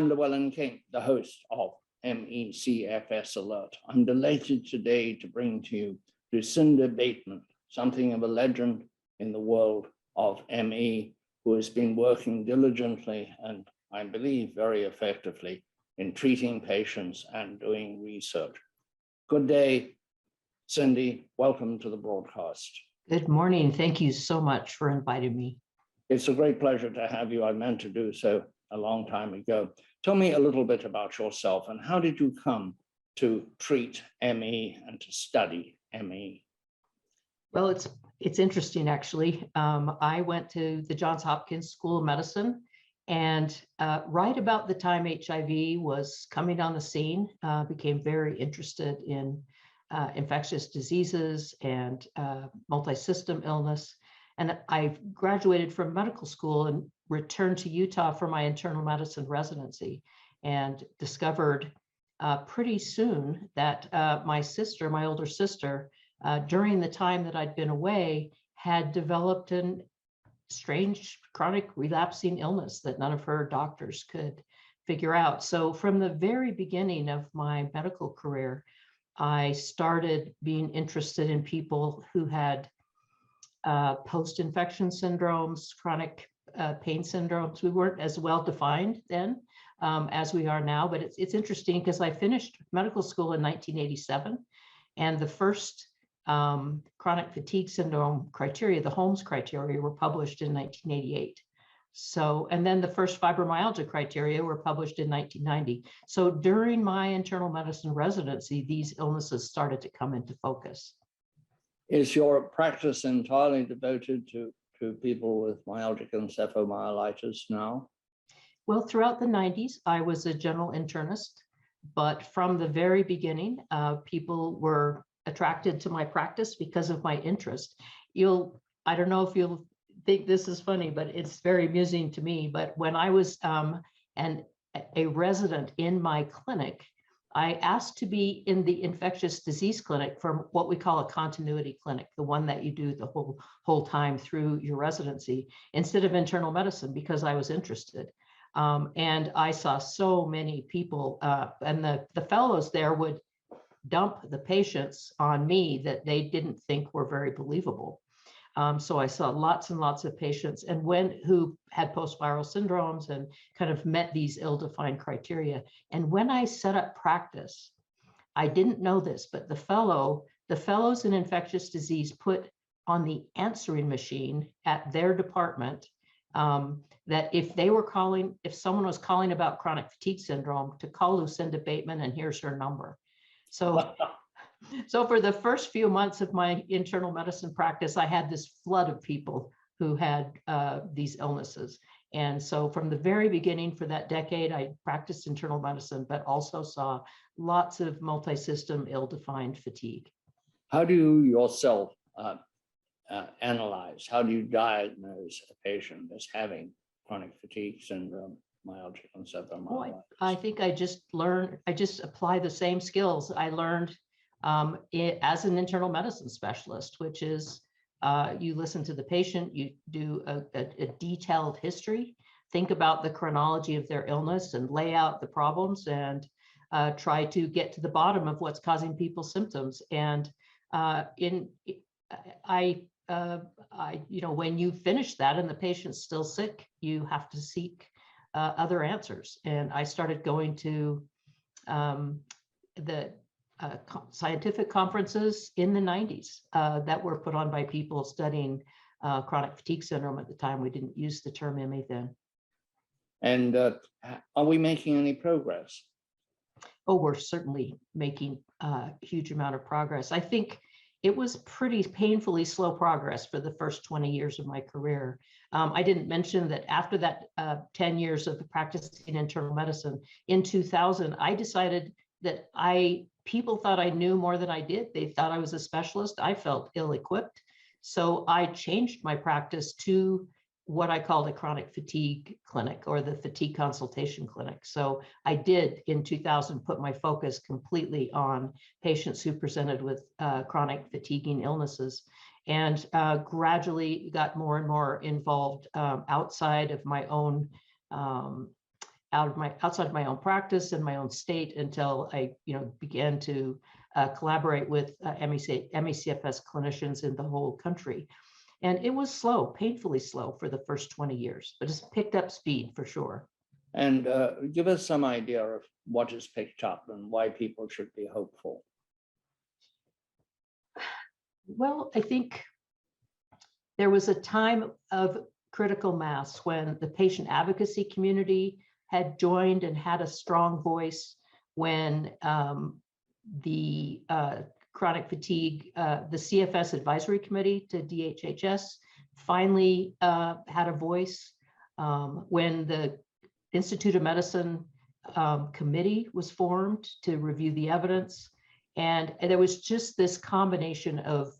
I'm Llewellyn King, the host of CFS Alert. I'm delighted today to bring to you Lucinda Bateman, something of a legend in the world of ME, who has been working diligently and I believe very effectively in treating patients and doing research. Good day, Cindy. Welcome to the broadcast. Good morning. Thank you so much for inviting me. It's a great pleasure to have you. I meant to do so a long time ago. Tell me a little bit about yourself and how did you come to treat ME and to study ME? Well, it's interesting, actually. I went to the Johns Hopkins School of Medicine, and right about the time HIV was coming on the scene, became very interested in infectious diseases and multi-system illness. And I graduated from medical school and returned to Utah for my internal medicine residency, and discovered pretty soon that my older sister, during the time that I'd been away, had developed a strange chronic relapsing illness that none of her doctors could figure out. So from the very beginning of my medical career, I started being interested in people who had post-infection syndromes, chronic pain syndromes. We weren't as well defined then as we are now, but it's interesting because I finished medical school in 1987, and the first chronic fatigue syndrome criteria, the Holmes criteria, were published in 1988. So, and then the first fibromyalgia criteria were published in 1990. So during my internal medicine residency, these illnesses started to come into focus. Is your practice entirely devoted to people with myalgic encephalomyelitis now? Well, throughout the 90s, I was a general internist, but from the very beginning, people were attracted to my practice because of my interest. I don't know if you'll think this is funny, but it's very amusing to me. But when I was a resident in my clinic, I asked to be in the infectious disease clinic for what we call a continuity clinic, the one that you do the whole time through your residency, instead of internal medicine, because I was interested. And I saw so many people, and the fellows there would dump the patients on me that they didn't think were very believable. So I saw lots and lots of patients who had post-viral syndromes and kind of met these ill-defined criteria. And when I set up practice, I didn't know this, but the fellows in infectious disease put on the answering machine at their department that if someone was calling about chronic fatigue syndrome, to call Lucinda Bateman and here's her number. So for the first few months of my internal medicine practice, I had this flood of people who had these illnesses. And so from the very beginning for that decade, I practiced internal medicine, but also saw lots of multi-system ill-defined fatigue. How do you yourself analyze? How do you diagnose a patient as having chronic fatigue syndrome, myalgic encephalomyelitis? I think I just apply the same skills I learned as an internal medicine specialist, which is you listen to the patient, you do a detailed history, think about the chronology of their illness and lay out the problems and try to get to the bottom of what's causing people's symptoms. And when you finish that and the patient's still sick, you have to seek other answers. And I started going to the scientific conferences in the 90s that were put on by people studying chronic fatigue syndrome. At the time, we didn't use the term ME then. And are we making any progress? Oh, we're certainly making a huge amount of progress. I think it was pretty painfully slow progress for the first 20 years of my career. I didn't mention that after that 10 years of practicing internal medicine, in 2000, I decided that people thought I knew more than I did. They thought I was a specialist. I felt ill-equipped. So I changed my practice to what I called a chronic fatigue clinic, or the fatigue consultation clinic. So I did in 2000 put my focus completely on patients who presented with chronic fatiguing illnesses, and gradually got more and more involved outside of my own outside my own practice and my own state until I, began to collaborate with MECFS clinicians in the whole country. And it was slow, painfully slow for the first 20 years, but it's picked up speed for sure. And give us some idea of what is picked up and why people should be hopeful. Well, I think there was a time of critical mass when the patient advocacy community had joined and had a strong voice, when the chronic fatigue, the CFS advisory committee to DHHS finally had a voice, when the Institute of Medicine committee was formed to review the evidence. And there was just this combination of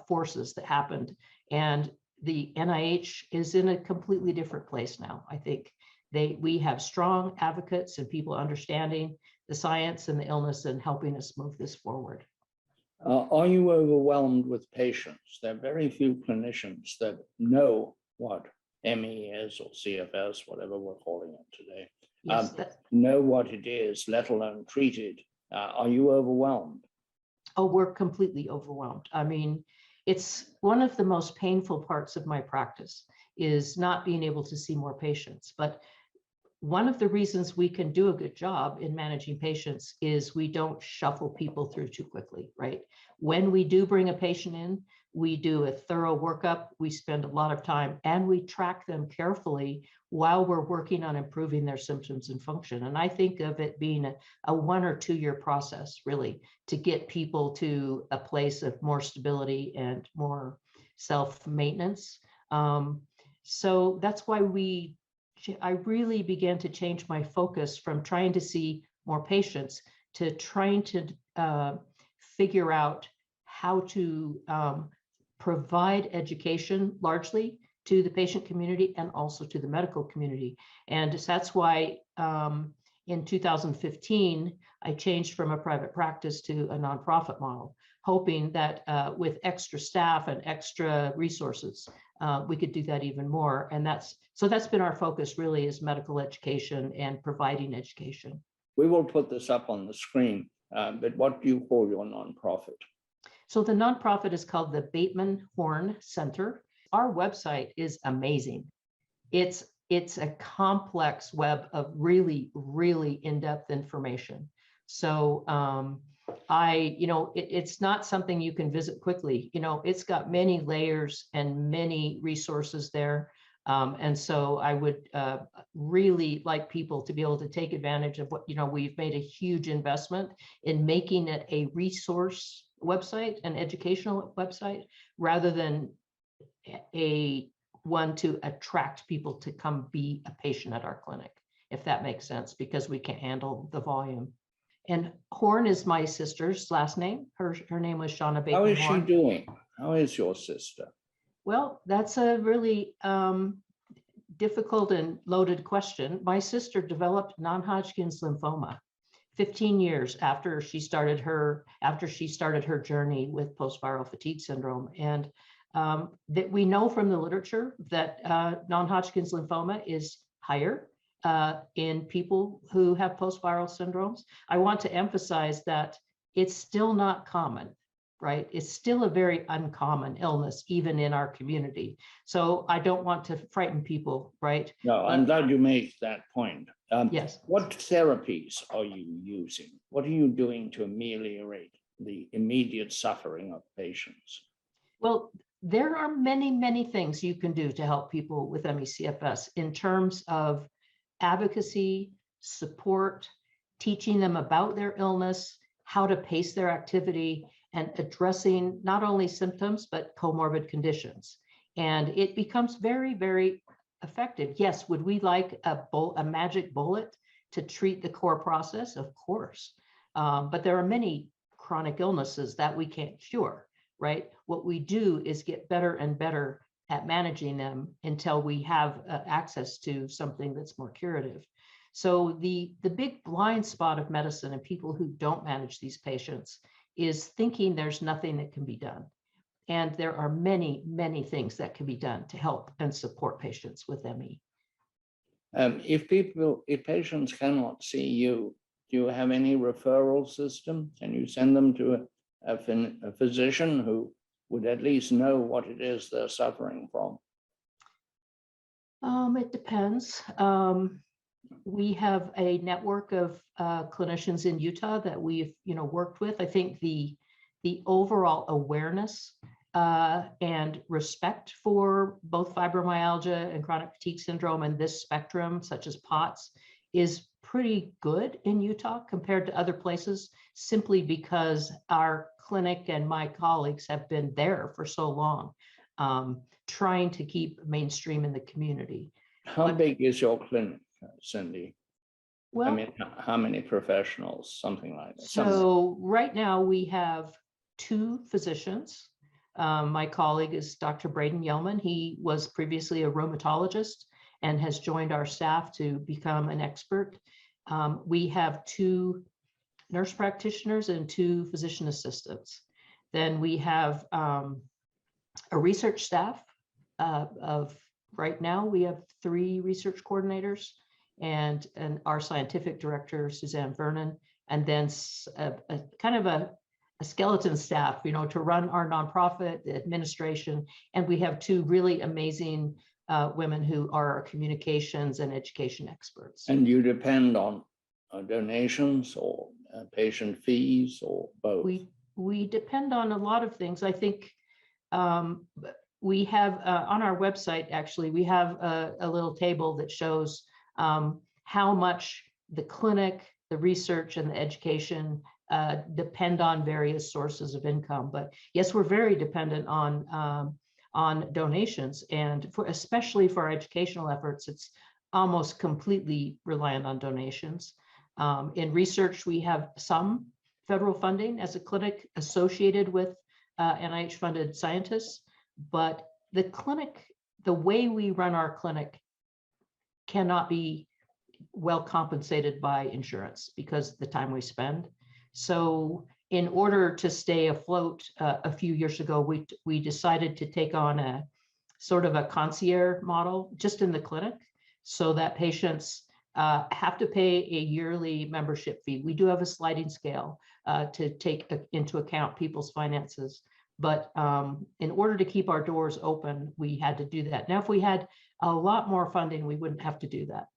forces that happened. And the NIH is in a completely different place now. I think we have strong advocates and people understanding the science and the illness and helping us move this forward. Are you overwhelmed with patients? There are very few clinicians that know what ME is, or CFS, whatever we're calling it today. Yes, know what it is, let alone treat it. Are you overwhelmed? Oh, we're completely overwhelmed. I mean, it's one of the most painful parts of my practice is not being able to see more patients. But one of the reasons we can do a good job in managing patients is we don't shuffle people through too quickly, right? When we do bring a patient in, we do a thorough workup, we spend a lot of time, and we track them carefully while we're working on improving their symptoms and function. And I think of it being a 1 or 2 year process, really, to get people to a place of more stability and more self-maintenance. So that's why I really began to change my focus from trying to see more patients to trying to figure out how to provide education largely to the patient community and also to the medical community. And that's why in 2015, I changed from a private practice to a nonprofit model, hoping that with extra staff and extra resources, we could do that even more. And that's been our focus, really, is medical education and providing education. We will put this up on the screen, but what do you call your nonprofit? So the nonprofit is called the Bateman Horne Center. Our website is amazing. It's a complex web of really, really in-depth information. So it's not something you can visit quickly. It's got many layers and many resources there. And so I would really like people to be able to take advantage of what, we've made a huge investment in making it a resource website, an educational website, rather than a one to attract people to come be a patient at our clinic, if that makes sense, because we can't handle the volume. And Horne is my sister's last name. Her name was Shauna Bateman. How is Horne. she doing? How is your sister? Well, that's a really difficult and loaded question. My sister developed non-Hodgkin's lymphoma 15 years after she started her journey with post-viral fatigue syndrome. And that we know from the literature that non-Hodgkin's lymphoma is higher in people who have post-viral syndromes. I want to emphasize that it's still not common, right? It's still a very uncommon illness, even in our community. So I don't want to frighten people, right? No, I'm glad you made that point. Yes. What therapies are you using? What are you doing to ameliorate the immediate suffering of patients? Well, there are many, many things you can do to help people with ME/CFS in terms of advocacy, support, teaching them about their illness, how to pace their activity, and addressing not only symptoms, but comorbid conditions. And it becomes very, very effective. Yes, would we like a magic bullet to treat the core process? Of course. But there are many chronic illnesses that we can't cure, right? What we do is get better and better at managing them until we have access to something that's more curative. So the big blind spot of medicine and people who don't manage these patients is thinking there's nothing that can be done. And there are many, many things that can be done to help and support patients with ME. If patients cannot see you, do you have any referral system? Can you send them to a physician who would at least know what it is they're suffering from? It depends. We have a network of clinicians in Utah that we've worked with. I think the overall awareness and respect for both fibromyalgia and chronic fatigue syndrome and this spectrum, such as POTS, is pretty good in Utah compared to other places, simply because our clinic and my colleagues have been there for so long, trying to keep mainstream in the community. How big is your clinic, Cindy? Well, I mean, how many professionals, something like that? So right now we have 2 physicians. My colleague is Dr. Braden Llewellyn. He was previously a rheumatologist and has joined our staff to become an expert. We have 2 nurse practitioners and 2 physician assistants. Then we have a research staff of right now we have 3 research coordinators and our scientific director, Suzanne Vernon, and then a kind of a skeleton staff, to run our nonprofit, the administration. And we have 2 really amazing women who are our communications and education experts. And you depend on donations or patient fees or both? We depend on a lot of things. I think we have on our website, actually, we have a little table that shows how much the clinic, the research, and the education depend on various sources of income. But yes, we're very dependent on donations, and especially for our educational efforts, it's almost completely reliant on donations. In research, we have some federal funding as a clinic associated with NIH-funded scientists, but the clinic, the way we run our clinic, cannot be well compensated by insurance because of the time we spend. So in order to stay afloat, a few years ago, we decided to take on a sort of a concierge model just in the clinic, so that patients have to pay a yearly membership fee. We do have a sliding scale to take into account people's finances. But in order to keep our doors open, we had to do that. Now, if we had a lot more funding, we wouldn't have to do that.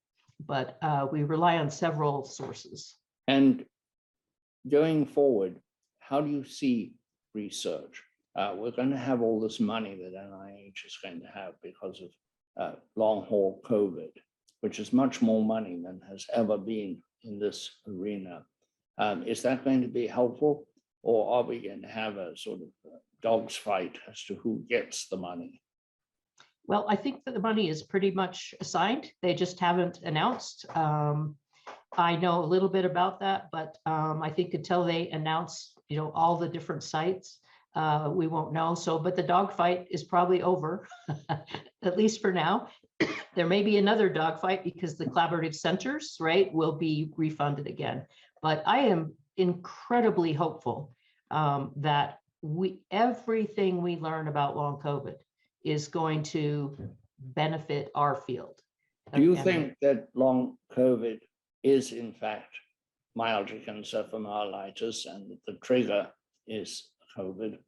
But we rely on several sources. And going forward, how do you see research? We're going to have all this money that NIH is going to have because of long haul COVID, which is much more money than has ever been in this arena. Is that going to be helpful, or are we going to have a sort of dog's fight as to who gets the money? Well, I think that the money is pretty much assigned. They just haven't announced. I know a little bit about that, but I think until they announce, all the different sites, we won't know. So, but the dogfight is probably over, at least for now. There may be another dogfight because the collaborative centers, right, will be refunded again. But I am incredibly hopeful that everything we learn about long COVID is going to benefit our field. Do you think that long COVID is in fact myalgic encephalomyelitis and that the trigger is COVID?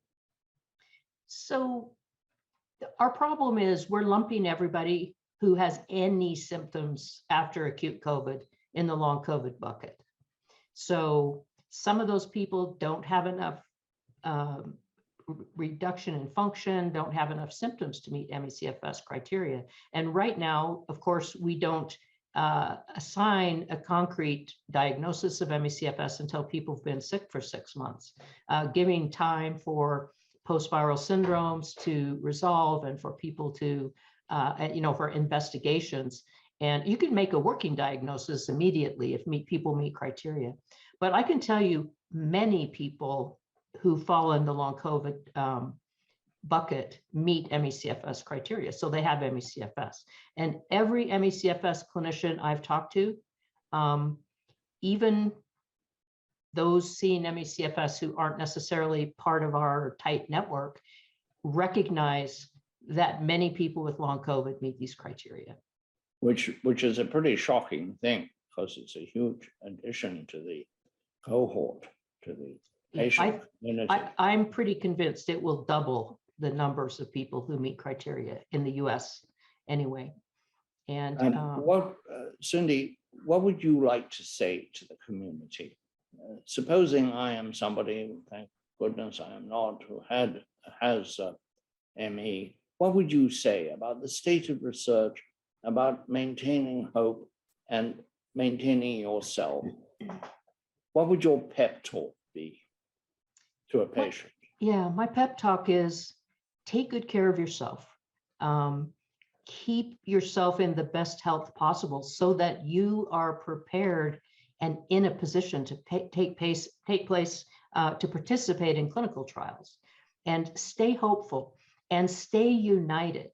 So our problem is we're lumping everybody who has any symptoms after acute COVID in the long COVID bucket. So some of those people don't have enough reduction in function, don't have enough symptoms to meet ME/CFS criteria. And right now, of course, we don't assign a concrete diagnosis of ME/CFS until people have been sick for 6 months, giving time for post-viral syndromes to resolve and for people to, for investigations. And you can make a working diagnosis immediately if people meet criteria. But I can tell you many people who fall in the long COVID bucket meet ME/CFS criteria. So they have ME/CFS. And every ME/CFS clinician I've talked to, even those seeing ME/CFS who aren't necessarily part of our tight network, recognize that many people with long COVID meet these criteria. which is a pretty shocking thing because it's a huge addition to the cohort, to the patient community. I'm pretty convinced it will double the numbers of people who meet criteria in the US anyway. And Cindy, what would you like to say to the community? Supposing I am somebody, thank goodness I am not, who has ME, what would you say about the state of research, about maintaining hope and maintaining yourself? What would your pep talk be to a patient? Yeah, my pep talk is take good care of yourself. Keep yourself in the best health possible so that you are prepared and in a position to take place to participate in clinical trials. And stay hopeful and stay united.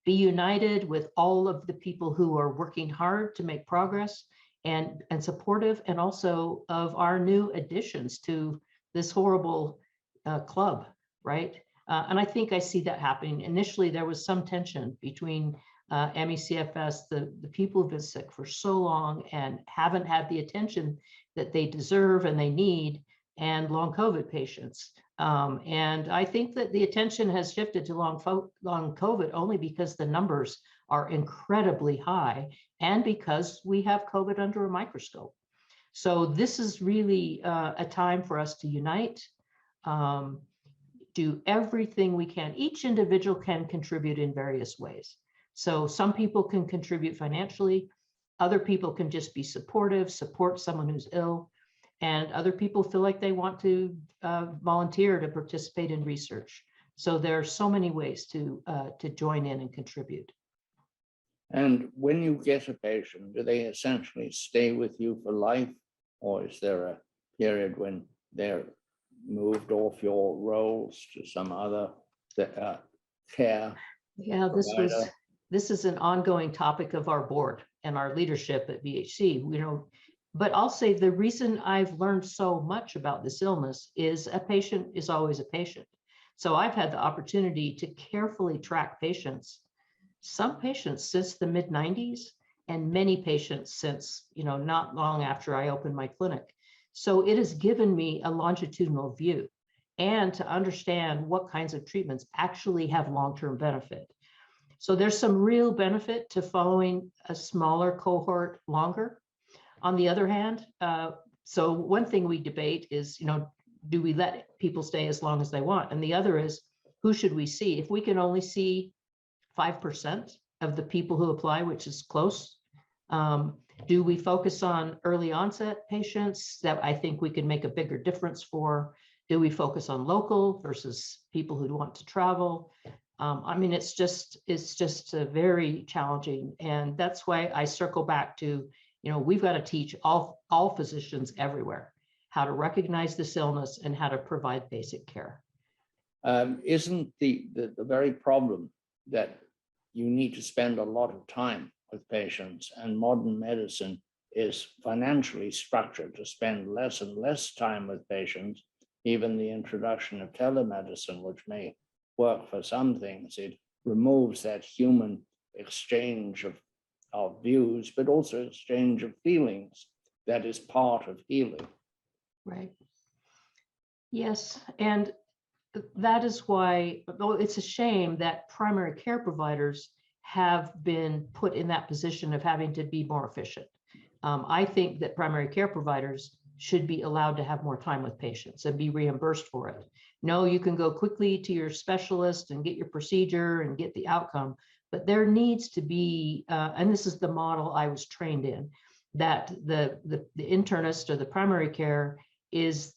Be united with all of the people who are working hard to make progress and supportive, and also of our new additions to this horrible club, right? And I think I see that happening. Initially, there was some tension between ME/CFS, the people who've been sick for so long and haven't had the attention that they deserve and they need, and long COVID patients. And I think that the attention has shifted to long COVID only because the numbers are incredibly high and because we have COVID under a microscope. So this is really a time for us to unite, do everything we can. Each individual can contribute in various ways. So some people can contribute financially, other people can just be supportive, support someone who's ill, and other people feel like they want to volunteer to participate in research. So there are so many ways to join in and contribute. And when you get a patient, do they essentially stay with you for life, or is there a period when they're moved off your roles to some other care? Yeah, this is an ongoing topic of our board and our leadership at VHC. But I'll say the reason I've learned so much about this illness is a patient is always a patient. So I've had the opportunity to carefully track patients, some patients since the mid-90s, and many patients since, not long after I opened my clinic. So it has given me a longitudinal view and to understand what kinds of treatments actually have long-term benefit. So there's some real benefit to following a smaller cohort longer. On the other hand, so one thing we debate is, do we let people stay as long as they want? And the other is, who should we see? If we can only see 5% of the people who apply, which is close, do we focus on early onset patients that I think we can make a bigger difference for? Do we focus on local versus people who want to travel? It's just very challenging. And that's why I circle back to, we've got to teach all physicians everywhere how to recognize this illness and how to provide basic care. Isn't the very problem that you need to spend a lot of time with patients, and modern medicine is financially structured to spend less and less time with patients? Even the introduction of telemedicine, which may work for some things, it removes that human exchange of views, but also exchange of feelings that is part of healing. Right. Yes, and that is why, though it's a shame that primary care providers have been put in that position of having to be more efficient. I think that primary care providers should be allowed to have more time with patients and be reimbursed for it. No, you can go quickly to your specialist and get your procedure and get the outcome, but there needs to be, and this is the model I was trained in, that the internist or the primary care is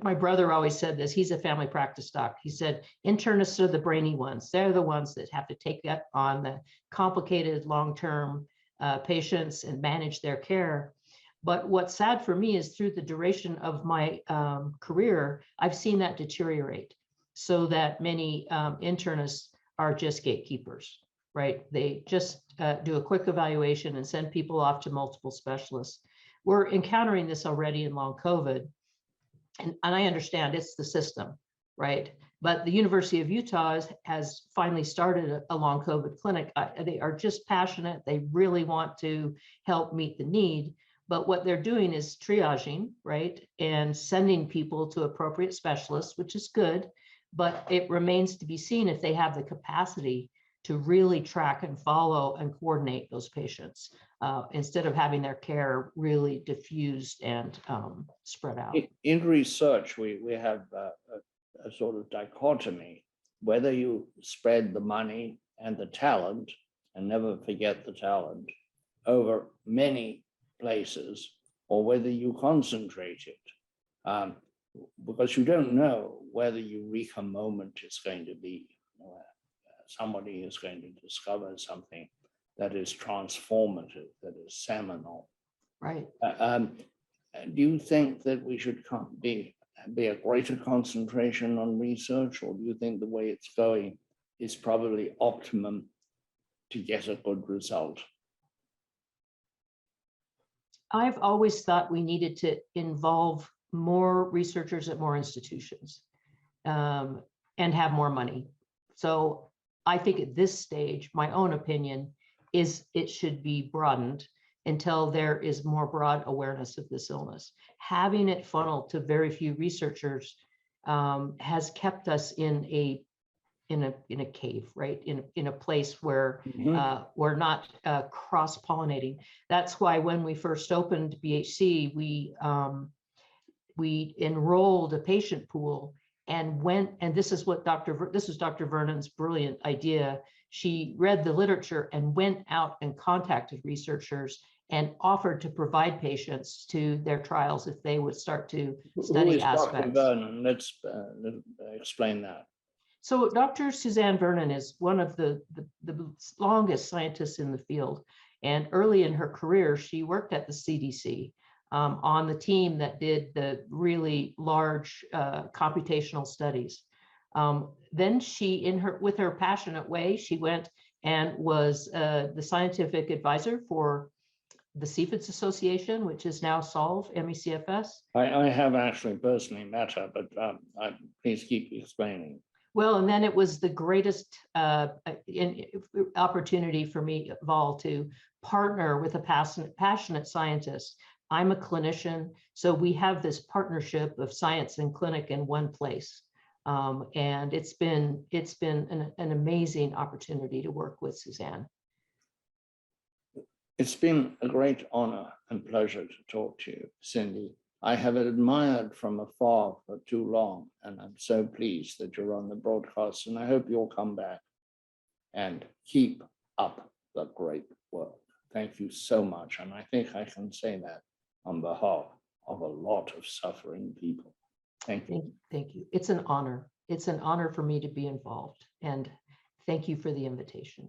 my brother always said this, he's a family practice doc. He said, internists are the brainy ones. They're the ones that have to take that on the complicated long-term patients and manage their care. But what's sad for me is through the duration of my career, I've seen that deteriorate so that many internists are just gatekeepers, right? They just do a quick evaluation and send people off to multiple specialists. We're encountering this already in long COVID, and I understand it's the system, right? But the University of Utah has finally started a long COVID clinic. They are just passionate. They really want to help meet the need. But what they're doing is triaging, right? And sending people to appropriate specialists, which is good. But it remains to be seen if they have the capacity to really track and follow and coordinate those patients instead of having their care really diffused and spread out. In research, we have a sort of dichotomy, whether you spread the money and the talent, and never forget the talent, over many places, or whether you concentrate it, because you don't know whether eureka moment is going to be, somebody is going to discover something that is transformative, that is seminal. Right. Do you think that we should be a greater concentration on research, or do you think the way it's going is probably optimum to get a good result? I've always thought we needed to involve more researchers at more institutions and have more money. So I think at this stage, my own opinion is it should be broadened until there is more broad awareness of this illness. Having it funneled to very few researchers has kept us in a cave, right? In a place where we're not cross-pollinating. That's why when we first opened BHC, we enrolled a patient pool and this is what this was Dr. Vernon's brilliant idea. She read the literature and went out and contacted researchers and offered to provide patients to their trials if they would start to study Who is aspects. Dr. Vernon? Let's explain that. So Dr. Suzanne Vernon is one of the longest scientists in the field. And early in her career, she worked at the CDC on the team that did the really large computational studies. Then she, with her passionate way, she went and was the scientific advisor for the CFS Association, which is now Solve, MECFS. I have actually personally met her, but please keep explaining. Well, and then it was the greatest opportunity for me of all to partner with a passionate scientist. I'm a clinician, so we have this partnership of science and clinic in one place. And it's been an amazing opportunity to work with Suzanne. It's been a great honor and pleasure to talk to you, Cindy. I have admired from afar for too long, and I'm so pleased that you're on the broadcast, and I hope you'll come back and keep up the great work. Thank you so much, and I think I can say that on behalf of a lot of suffering people. Thank you. Thank you. It's an honor. It's an honor for me to be involved, and thank you for the invitation.